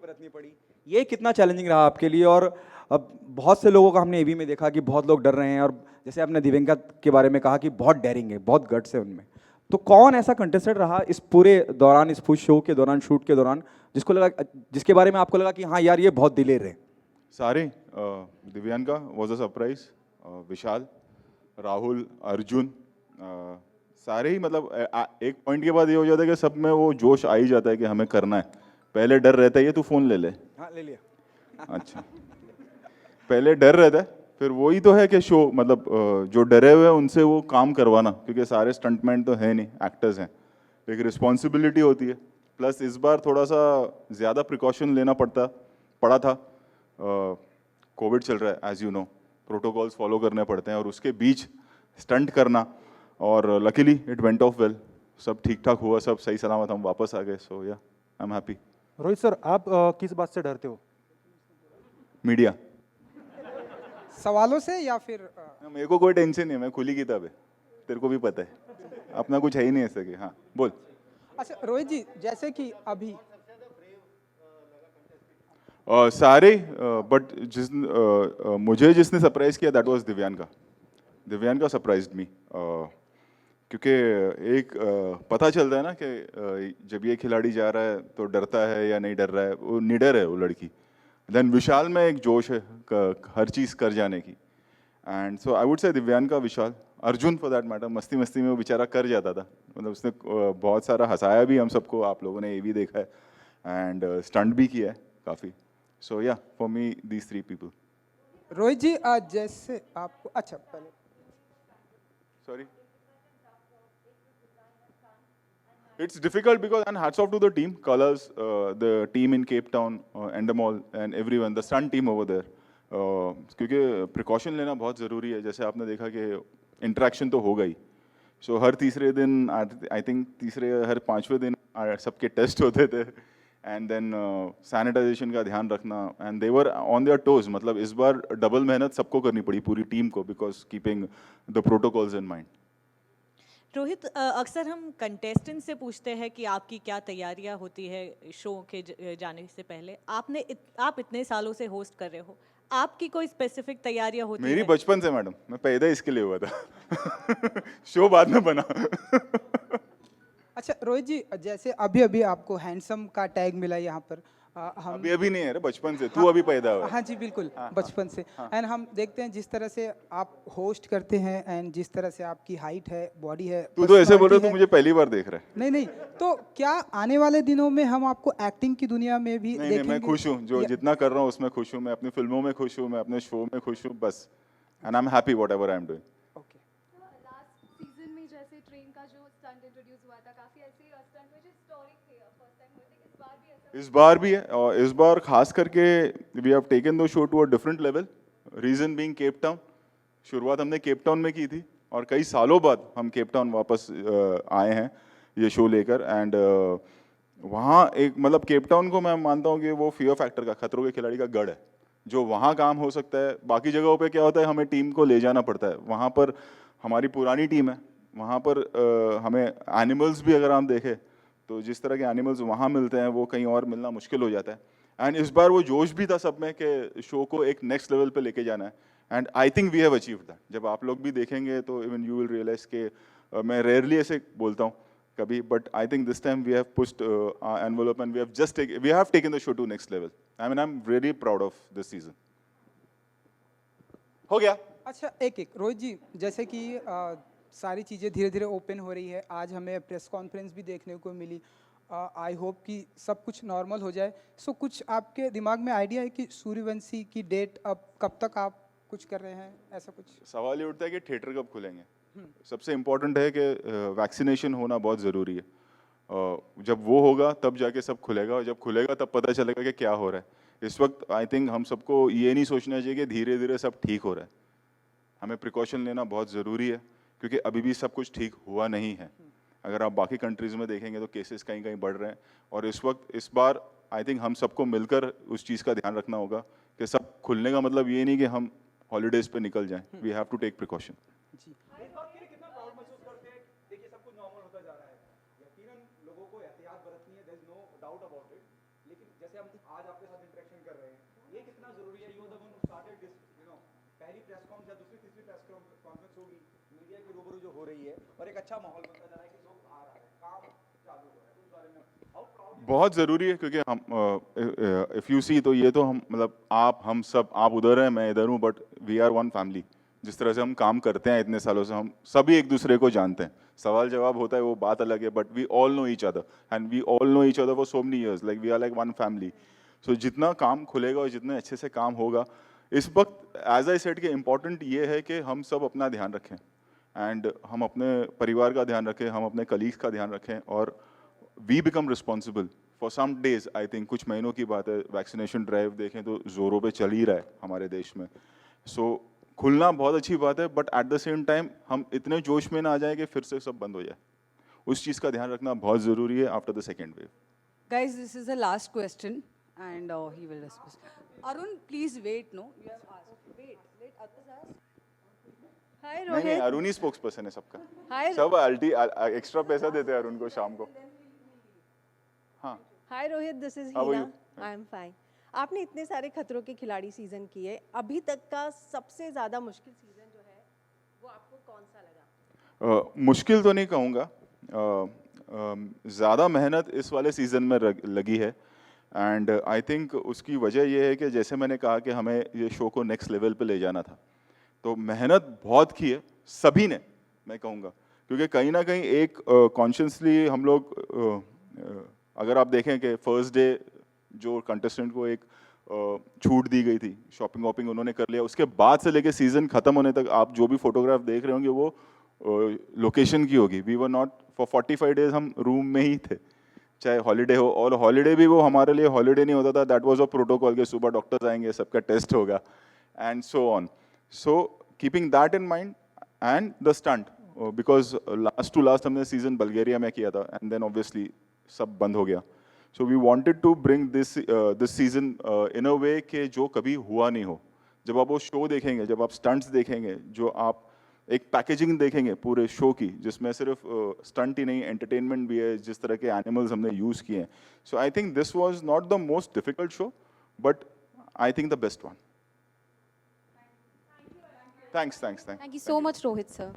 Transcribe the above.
बरतनी पड़ी। ये कितना चैलेंजिंग रहा आपके लिए? और अब बहुत से लोगों का हमने एवी में देखा कि बहुत लोग डर रहे हैं, और जैसे आपने दिव्यंका के बारे में कहा कि बहुत डेयरिंग है, बहुत गट्स है उनमें। तो कौन ऐसा कंटेस्टेंट रहा इस पूरे दौरान, इस पूरे शो के दौरान, शूट के दौरान, जिसके बारे में आपको लगा कि हाँ यार ये बहुत दिलेर है? सारे दिव्यांका वॉज अ सरप्राइज, विशाल, राहुल, अर्जुन, सारे ही मतलब एक पॉइंट के बाद ये हो जाता है कि सब में वो जोश आ ही जाता है कि हमें करना है। पहले डर रहता है, ये तू फोन ले ले। हाँ ले लिया। अच्छा, पहले डर रहता है, फिर वही तो है कि शो मतलब जो डरे हुए हैं उनसे वो काम करवाना, क्योंकि सारे स्टंटमैन तो है नहीं, एक्टर्स हैं, एक रिस्पॉन्सिबिलिटी होती है। प्लस इस बार थोड़ा सा ज़्यादा प्रिकॉशन लेना पड़ा था। कोविड चल रहा है, as you know, protocols follow करने पड़ते हैं, और उसके बीच स्टंट करना, और luckily it went off well, सब ठीक ठाक हुआ, सब सही सलामत हम वापस आ गए। सो या, I am happy. Rohit sir, आप किस बात से डरते हो? मीडिया। सवालों से या फिर मेरे को कोई टेंशन नहीं है, मैं खुली किताब है, तेरे को भी पता है, अपना कुछ है ही नहीं ऐसे कि हाँ बोल। अच्छा रोहित जी, जैसे कि अभी सारे, बट मुझे जिसने सरप्राइज किया that was Divyanka. Divyanka surprised me, क्योंकि एक पता चलता है ना कि जब ये खिलाड़ी जा रहा है तो डरता है या नहीं डर रहा है, वो निडर है वो लड़की। देन विशाल में एक जोश है हर चीज़ कर जाने की, and so I would say Divyanka, Vishal, Arjun for that matter, मस्ती मस्ती में वो बेचारा कर जाता था, मतलब उसने बहुत सारा हंसाया भी हम सबको, आप लोगों ने ये भी देखा है, एंड स्टंट भी किया है काफ़ी। So yeah, for me these 3 people. Rohit ji जैसे आपको अच्छा पहले Sorry. It's difficult because, and hats off to the team, Colors, the team in Cape Town, Endemol, and everyone, the Sun team over there. क्योंकि precaution लेना बहुत ज़रूरी है। जैसे आपने देखा कि इंटरेक्शन तो हो गई, सो हर तीसरे दिन, आई थिंक हर 5वें दिन सबके टेस्ट होते थे, एंड देन सैनिटाइजेशन का ध्यान रखना, and they were on their toes. मतलब इस बार डबल मेहनत सबको करनी पड़ी, पूरी टीम को, because keeping the protocols in mind. Rohit, अक्सर हम कंटेस्टेंट से पूछते हैं कि आपकी क्या तैयारियां होती है शो के जाने से पहले। आप इतने सालों से होस्ट कर रहे हो, आपकी कोई स्पेसिफिक तैयारियां होती मेरी है? बचपन से मैडम, मैं पैदा इसके लिए हुआ था। शो बाद में बना। अच्छा रोहित जी, जैसे अभी अभी आपको हैंडसम का टैग मिला यहाँ पर, हम अभी नहीं है रे, बचपन से। तू हाँ, अभी पैदा हुआ है। हाँ जी बिल्कुल, हाँ, बचपन से। हाँ। एंड हम देखते हैं जिस तरह से आप होस्ट करते हैं, एंड जिस तरह से आपकी हाइट है, बॉडी है, तू तो ऐसे बोल रहा है, personality तू है। मुझे पहली बार देख रहा है। नहीं नहीं, तो क्या आने वाले दिनों में हम आपको एक्टिंग की दुनिया में भी नहीं देखेंगे? मैं खुश हूँ, जो या- जितना कर रहा हूँ उसमें खुश हूँ, मैं अपनी फिल्मों में खुश हूँ, मैं अपने शो में खुश हूँ, बस। And I am happy what ever I am doing. Okay. Last season में जैसे ट्रेन का जो स्टंट इंट्रोड्यूस हुआ था, काफी ऐसे स्टंट हुए जो हिस्टोरिक थे, फर्स्ट टाइम हुए थे। इस बार भी ऐसा इस बार भी है, और इस बार खास करके we have taken the show to a different level, reason being Cape Town. शुरुआत हमने केप टाउन में की थी, और कई सालों बाद हम केप टाउन वापस आए हैं ये शो लेकर, एंड वहाँ एक मतलब केप टाउन को मैं मानता हूँ कि वो फियर फैक्टर का, खतरों के खिलाड़ी का गढ़ है। जो वहाँ काम हो सकता है, बाकी जगहों पे क्या होता है, हमें टीम को ले जाना पड़ता है। वहाँ पर हमारी पुरानी टीम है, वहाँ पर हमें एनिमल्स भी, अगर हम देखें तो जिस तरह के एनिमल्स वहाँ मिलते हैं वो कहीं और मिलना मुश्किल हो जाता है। एंड इस बार वो जोश भी था सब में कि शो को एक नेक्स्ट लेवल पे लेके जाना है, and I think we have achieved that. जब आप लोग भी देखेंगे तो इवन यू विल रियलाइज के मैं रेयरली ऐसे बोलता हूँ कभी, but I think this time we have pushed envelope, and we have taken the show to next level. I am really proud of this season. हो गया। अच्छा एक एक रोहित जी, जैसे कि सारी चीज़ें धीरे धीरे ओपन हो रही है, आज हमें प्रेस कॉन्फ्रेंस भी देखने को मिली। आई होप कि सब कुछ नॉर्मल हो जाए। सो कुछ आपके दिमाग में आइडिया है कि सूर्यवंशी की डेट अब कब तक आप कुछ कर रहे हैं, ऐसा कुछ? सवाल ये उठता है कि थिएटर कब खुलेंगे। सबसे इम्पोर्टेंट है कि वैक्सीनेशन होना बहुत ज़रूरी है। जब वो होगा तब जाके सब खुलेगा, और जब खुलेगा तब पता चलेगा कि क्या हो रहा है। इस वक्त आई थिंक हम सबको ये नहीं सोचना चाहिए कि धीरे धीरे सब ठीक हो रहा है। हमें प्रिकॉशन लेना बहुत ज़रूरी है, क्योंकि अभी भी सब कुछ ठीक हुआ नहीं है। अगर आप बाकी कंट्रीज़ में देखेंगे तो केसेस कहीं कहीं बढ़ रहे हैं, और इस बार आई थिंक हम सबको मिलकर उस चीज़ का ध्यान रखना होगा कि सब खुलने का मतलब ये नहीं कि हम हॉलीडेज़ पे निकल जाएं। We have to take precaution. जी। इस बात के लिए कितना प्राउड महसूस करते हैं? देखिए सब कुछ नॉर्मल होता जा रहा है, यकीनन लोगों को एहतियात बरतनी है, there is no doubt about it, लेकिन जैसे हम आज आपके साथ इंटरेक्शन कर रहे हैं, ये कितना जरूरी है? You the one started this, पहली प्रेस कॉन्फ्रेंस या दूसरी तीसरी प्रेस कॉन्फ्रेंस होगी मीडिया के रूबरू जो हो रही है, और एक अच्छा माहौल बनता जा रहा है कि लोग आ रहा है, काम चालू हो रहा है, तो उस बारे में हाउ प्राउड? बहुत ज़रूरी है, क्योंकि हम इफ़ यू सी, तो ये तो हम मतलब हम सब, आप उधर हैं मैं इधर हूँ, but we are one family. जिस तरह से हम काम करते हैं इतने सालों से, हम सभी एक दूसरे को जानते हैं। सवाल जवाब होता है वो बात अलग है, but we all know each other and we all know each other for so many years, like we are like one family. So जितना काम खुलेगा और जितने अच्छे से काम होगा इस वक्त, एज आई सेड, के इम्पॉर्टेंट ये है कि हम सब अपना ध्यान रखें एंड हम अपने परिवार का ध्यान रखें, हम अपने कलीग्स का ध्यान रखें, और we become responsible for some days. I think कुछ महीनों की बात है, वैक्सीनेशन ड्राइव देखें तो जोरों पे चल ही रहा है हमारे देश में। सो खुलना बहुत अच्छी बात है, but at the same time हम इतने जोश में ना आ जाए कि फिर से सब बंद हो जाए। उस चीज़ का ध्यान रखना बहुत ज़रूरी है after the second wave. Guys, this is the last question, and he will discuss. Arun, please wait. No, you have asked. Wait. Others ask. Hi, नहीं नहीं, Rohit. अरुण ही स्पोक्स पर्सन है सबका। Hi. सब एक्स्ट्रा पैसा देते हैं अरुण को शाम को। हाँ, hi Rohit, this is How are Heena. you? I am fine. आपने इतने सारे खतरों के खिलाड़ी सीजन किए, अभी तक का सबसे ज्यादा मुश्किल सीजन जो है वो आपको कौन सा लगा? मुश्किल तो नहीं कहूँगा, ज़्यादा मेहनत इस वाले सीज़न में लगी है, एंड आई थिंक उसकी वजह यह है कि जैसे मैंने कहा कि हमें ये शो को नेक्स्ट लेवल पे ले जाना था, तो मेहनत बहुत की है सभी ने, मैं कहूँगा, क्योंकि कहीं ना कहीं एक कॉन्शियसली हम लोग, अगर आप देखें कि फर्स्ट डे जो कंटेस्टेंट को एक छूट दी गई थी, शॉपिंग वॉपिंग उन्होंने कर लिया, उसके बाद से लेके सीज़न ख़त्म होने तक आप जो भी फोटोग्राफ देख रहे होंगे वो लोकेशन की होगी। We were not for 45 days हम रूम में ही थे, चाहे हॉलीडे हो, और हॉलीडे भी वो हमारे लिए हॉलीडे नहीं होता था, दैट वाज अ प्रोटोकॉल के सुबह डॉक्टर्स आएंगे, सबका टेस्ट होगा and so on. So keeping that in mind and the stunt, because last to last हमने सीजन बल्गेरिया में किया था एंड देन ऑब्वियसली सब बंद हो गया। So we wanted to bring this season in a way कि जो कभी हुआ नहीं हो। जब आप वो शो देखेंगे, जब आप स्टंट्स देखेंगे, जो आप एक पैकेजिंग देखेंगे पूरे शो की, जिसमें सिर्फ स्टंट ही नहीं, एंटरटेनमेंट भी है, जिस तरह के एनिमल्स हमने यूज़ किए हैं। So I think this was not the most difficult show, but I think the best one. Thanks. Thank you so much, Rohit sir.